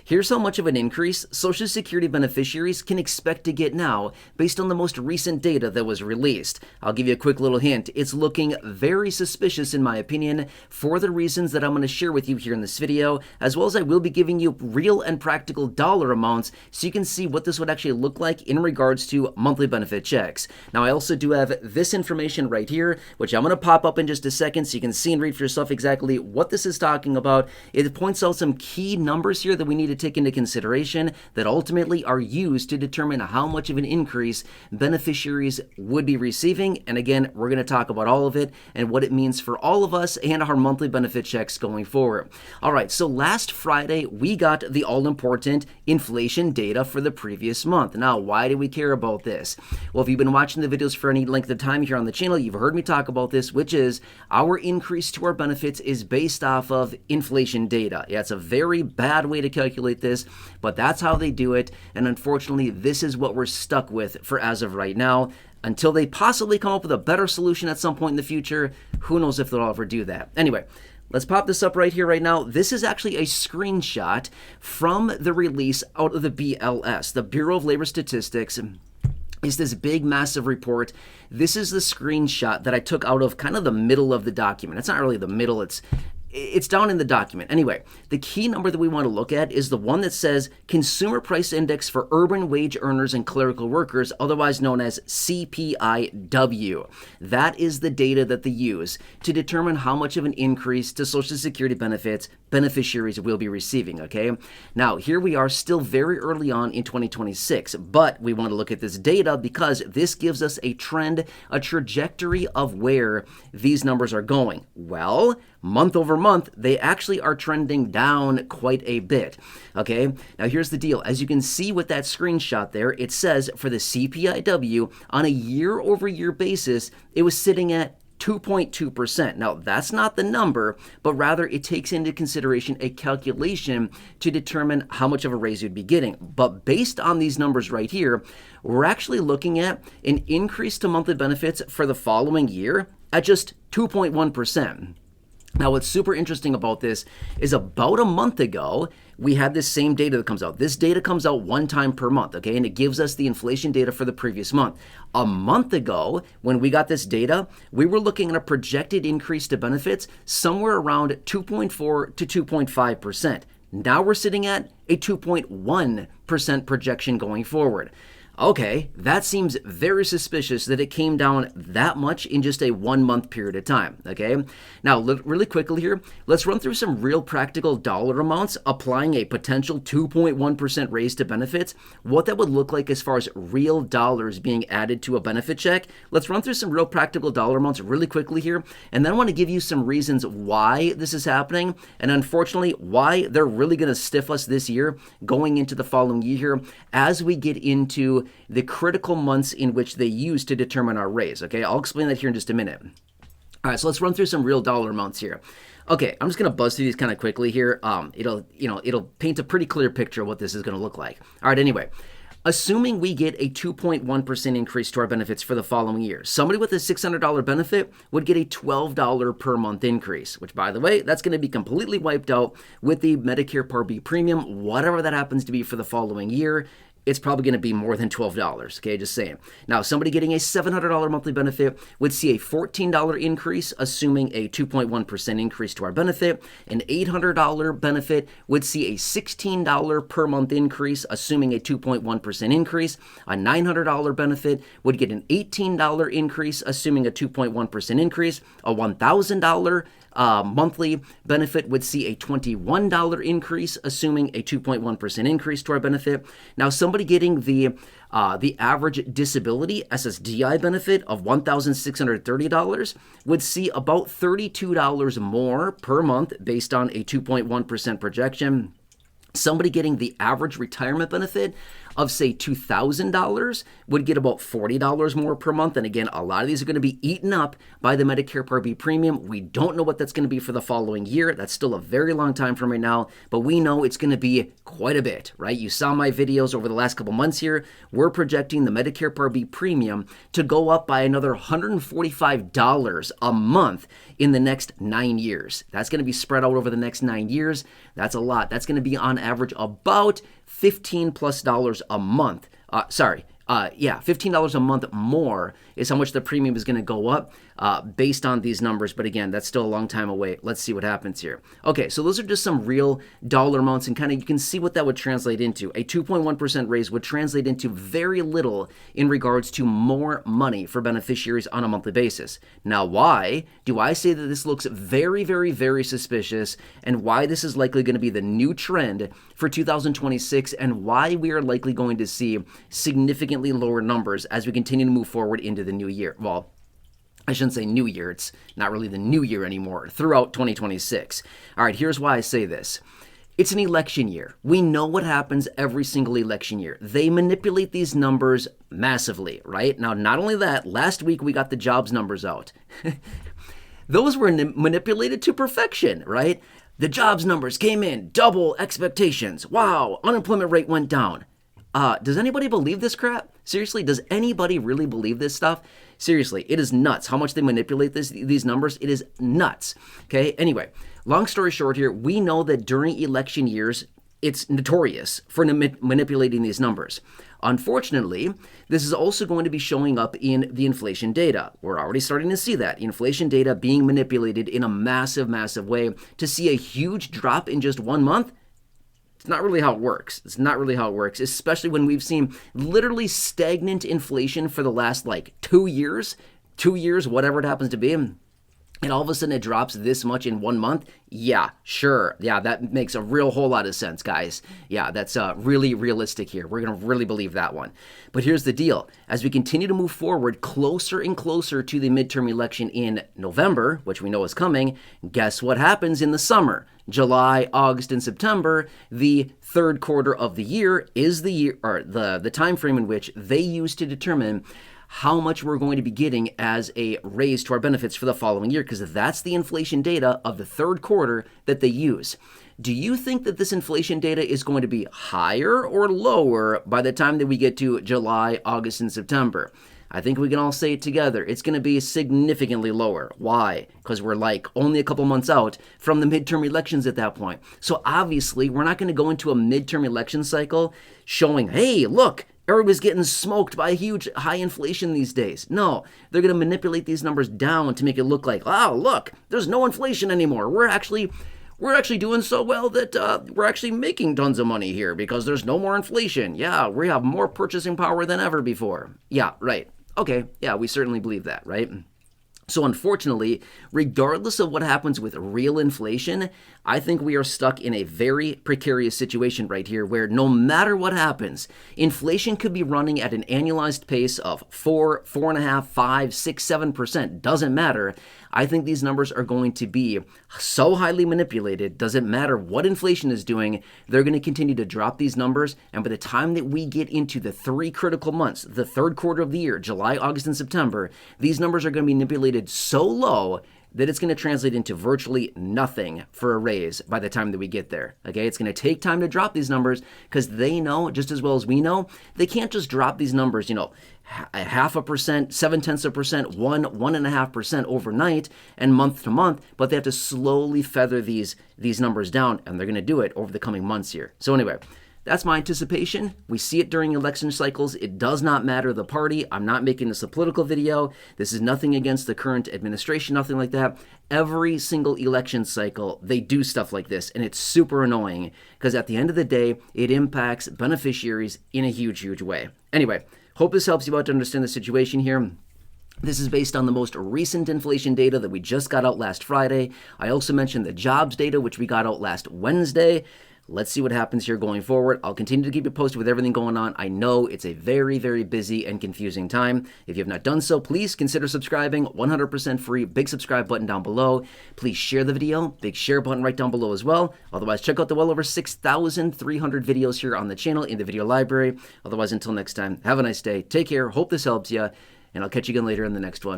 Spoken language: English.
Here's how much of an increase Social Security beneficiaries can expect to get now based on the most recent data that was released. I'll give you a quick little hint. It's looking very suspicious in my opinion for the reasons that I'm going to share with you here in this video, as well as I will be giving you real and practical dollar amounts so you can see what this would actually look like in regards to monthly benefit checks. Now I also do have this information right here, which I'm going to pop up in just a second so you can see and read for yourself exactly what this is talking about. It points out some key numbers here that we need to take into consideration that ultimately are used to determine how much of an increase beneficiaries would be receiving. And again, we're going to talk about all of it and what it means for all of us and our monthly benefit checks going forward. All right, so last Friday, we got the all-important inflation data for the previous month. Now, why do we care about this? Well, if you've been watching the videos for any length of time here on the channel, you've heard me talk about this, which is our increase to our benefits is based off of inflation data. Yeah, it's a very bad way to calculate this, but that's how they do it. And unfortunately, this is what we're stuck with for as of right now. Until they possibly come up with a better solution at some point in the future, who knows if they'll ever do that. Anyway, let's pop this up right here right now. This is actually a screenshot from the release out of the BLS, the Bureau of Labor Statistics. It's this big, massive report. This is the screenshot that I took out of kind of the middle of the document. It's not really the middle, it's down in the document. Anyway, the key number that we want to look at is the one that says Consumer Price Index for Urban Wage Earners and Clerical Workers, otherwise known as CPIW. That is the data that they use to determine how much of an increase to Social Security benefits beneficiaries will be receiving, okay? Now, here we are still very early on in 2026, but we want to look at this data because this gives us a trend, a trajectory of where these numbers are going. Well, month over month, they actually are trending down quite a bit, okay? Now, here's the deal. As you can see with that screenshot there, it says for the CPIW, on a year-over-year basis, it was sitting at 2.2%. Now, that's not the number, but rather it takes into consideration a calculation to determine how much of a raise you'd be getting. But based on these numbers right here, we're actually looking at an increase to monthly benefits for the following year at just 2.1%. Now, what's super interesting about this is about a month ago, we had this same data that comes out. This data comes out one time per month, okay? And it gives us the inflation data for the previous month. A month ago, when we got this data, we were looking at a projected increase to benefits somewhere around 2.4 to 2.5%. Now we're sitting at a 2.1% projection going forward. Okay, that seems very suspicious that it came down that much in just a 1 month period of time, okay? Now, really quickly here, let's run through some real practical dollar amounts applying a potential 2.1% raise to benefits, what that would look like as far as real dollars being added to a benefit check. Let's run through some real practical dollar amounts really quickly here, and then I want to give you some reasons why this is happening, and unfortunately, why they're really going to stiff us this year going into the following year here as we get into the critical months in which they use to determine our raise, okay? I'll explain that here in just a minute. All right, so let's run through some real dollar amounts here. Okay, I'm just going to buzz through these kind of quickly here. It'll paint a pretty clear picture of what this is going to look like. All right, anyway, assuming we get a 2.1% increase to our benefits for the following year, somebody with a $600 benefit would get a $12 per month increase, which, by the way, that's going to be completely wiped out with the Medicare Part B premium, whatever that happens to be for the following year. It's probably going to be more than $12, okay, just saying. Now, somebody getting a $700 monthly benefit would see a $14 increase, assuming a 2.1% increase to our benefit. An $800 benefit would see a $16 per month increase, assuming a 2.1% increase. A $900 benefit would get an $18 increase, assuming a 2.1% increase. A $1,000 monthly benefit would see a $21 increase, assuming a 2.1% increase to our benefit. Now, somebody getting the average disability SSDI benefit of $1,630 would see about $32 more per month based on a 2.1% projection. Somebody getting the average retirement benefit of, say, $2,000 would get about $40 more per month. And again, a lot of these are going to be eaten up by the Medicare Part B premium. We don't know what that's going to be for the following year. That's still a very long time from right now, but we know it's going to be quite a bit, right? You saw my videos over the last couple months here. We're projecting the Medicare Part B premium to go up by another $145 a month in the next 9 years. That's going to be spread out over the next 9 years. That's a lot. That's going to be on average about $15+ a month. $15 a month more is how much the premium is going to go up based on these numbers. But again, that's still a long time away. Let's see what happens here. Okay, so those are just some real dollar amounts, and kind of you can see what that would translate into. A 2.1% raise would translate into very little in regards to more money for beneficiaries on a monthly basis. Now, why do I say that this looks very, very, very suspicious, and why this is likely going to be the new trend for 2026, and why we are likely going to see significantly lower numbers as we continue to move forward into the new year? Well, I shouldn't say new year. It's not really the new year anymore. Throughout 2026. All right, here's why I say this. It's an election year. We know what happens every single election year. They manipulate these numbers massively, right? Now, not only that, last week we got the jobs numbers out. Those were manipulated to perfection, right? The jobs numbers came in, double expectations. Wow, unemployment rate went down. Does anybody believe this crap? Seriously, does anybody really believe this stuff? Seriously, it is nuts how much they manipulate these numbers. It is nuts. Okay, anyway, long story short here, we know that during election years, it's notorious for manipulating these numbers. Unfortunately, this is also going to be showing up in the inflation data. We're already starting to see that. Inflation data being manipulated in a massive, massive way. To see a huge drop in just 1 month, it's not really how it works. It's not really how it works, especially when we've seen literally stagnant inflation for the last 2 years, whatever it happens to be. And all of a sudden it drops this much in 1 month. Yeah, sure. Yeah, that makes a whole lot of sense, guys. Yeah, that's really realistic here. We're going to really believe that one. But here's the deal. As we continue to move forward closer and closer to the midterm election in November, which we know is coming, guess what happens in the summer? July, August, and September, the third quarter of the year is the year, or the time frame in which they use to determine how much we're going to be getting as a raise to our benefits for the following year, because that's the inflation data of the third quarter that they use. Do you think that this inflation data is going to be higher or lower by the time that we get to July, August, and September? I think we can all say it together. It's going to be significantly lower. Why? Because we're only a couple months out from the midterm elections at that point. So obviously, we're not going to go into a midterm election cycle showing, hey, look, everybody's getting smoked by a huge high inflation these days. No, they're going to manipulate these numbers down to make it look like, oh, look, there's no inflation anymore. We're actually doing so well that we're actually making tons of money here because there's no more inflation. Yeah, we have more purchasing power than ever before. Yeah, right. Okay, yeah, we certainly believe that, right? So unfortunately, regardless of what happens with real inflation, I think we are stuck in a very precarious situation right here where no matter what happens, inflation could be running at an annualized pace of 4, 4.5, 5, 6, 7%. Doesn't matter. I think these numbers are going to be so highly manipulated. Doesn't matter what inflation is doing. They're going to continue to drop these numbers. And by the time that we get into the 3 critical months, the third quarter of the year, July, August, and September, these numbers are going to be manipulated so low that it's going to translate into virtually nothing for a raise by the time that we get there. Okay, it's going to take time to drop these numbers because they know, just as well as we know, they can't just drop these numbers, 0.5%, 0.7%, 1.5% overnight and month to month, but they have to slowly feather these numbers down, and they're going to do it over the coming months here. So anyway, that's my anticipation. We see it during election cycles. It does not matter the party. I'm not making this a political video. This is nothing against the current administration, nothing like that. Every single election cycle, they do stuff like this, and it's super annoying because at the end of the day, it impacts beneficiaries in a huge, huge way. Anyway, hope this helps you out to understand the situation here. This is based on the most recent inflation data that we just got out last Friday. I also mentioned the jobs data, which we got out last Wednesday. Let's see what happens here going forward. I'll continue to keep you posted with everything going on. I know it's a very, very busy and confusing time. If you have not done so, please consider subscribing. 100% free. Big subscribe button down below. Please share the video. Big share button right down below as well. Otherwise, check out the well over 6,300 videos here on the channel in the video library. Otherwise, until next time, have a nice day. Take care. Hope this helps you. And I'll catch you again later in the next one.